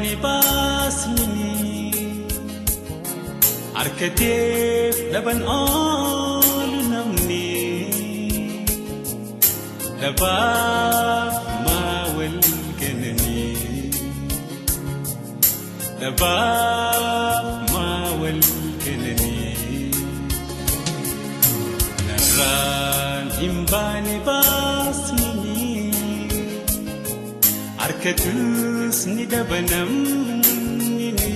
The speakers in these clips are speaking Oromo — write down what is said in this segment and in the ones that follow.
himbani baasni harkateef dhaban oolu namni dhabaaf maa wal kennani dhabaaf maa wal kennani narraan himbani baasni harkatus ni dabanam nini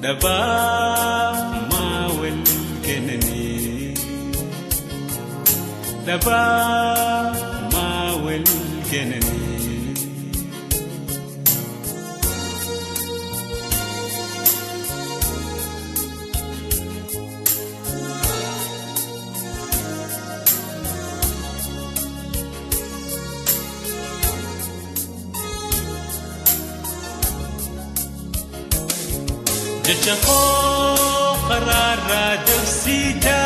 dhabaaf maa wal kennani dhabaaf maa wal kennani جشخو قرار درسيدا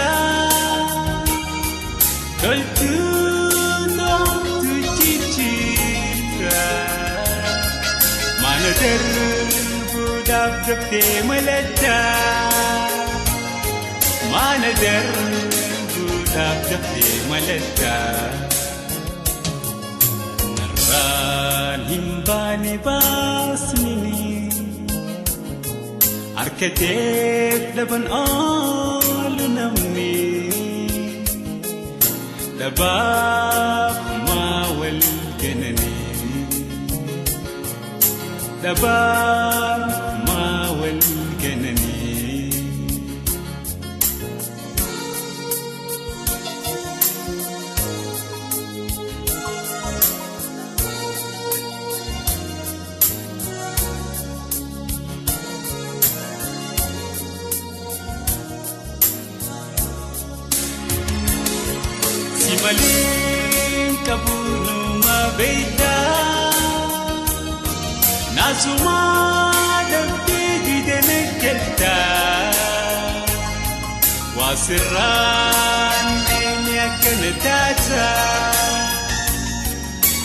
قلتو تجيجيكا ما ندر بوداب دبتي ملدا ما ندر بوداب دبتي ملدا نران himbani baasni harkateef dhaban oolu namni dhabaaf maa wal kennani dhabaaf maa wal kennani Maling kabunu mabeda Nazuma dabdi didenekelta Wasirran eni akanatata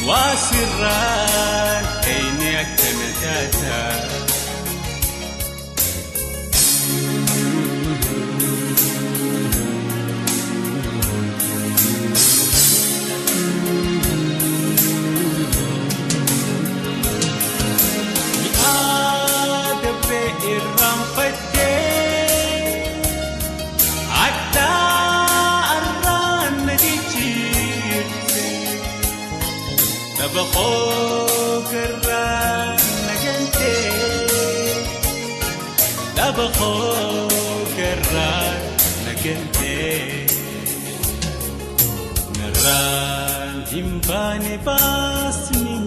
Wasirran eni akanatata بخوك الران نجنتي لا بخوك الران نجنتي نران himbani baasni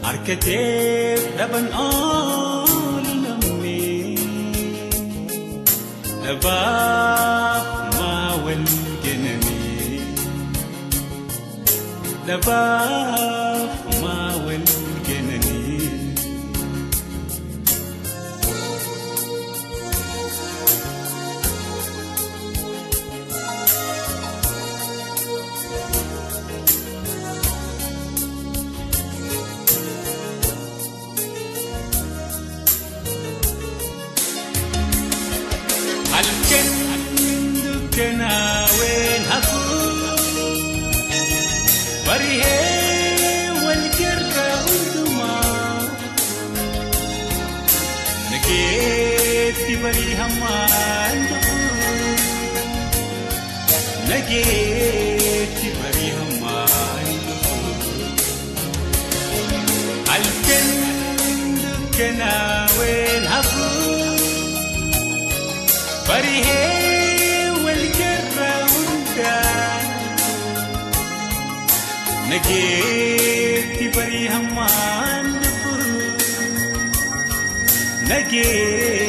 harkateef dhaban oolu namni dhabaaf maa wal kennani dhabaaf maa wal kennani halkan dukkanaa ween hafu barihe walkirra hundumaa nageetti barii hammaan dhufu nageetti barii hammaan dhufu halkan dukkanaa ween hafu barihe walkirra hundaa nageetti barii hammaan dhufu nageetti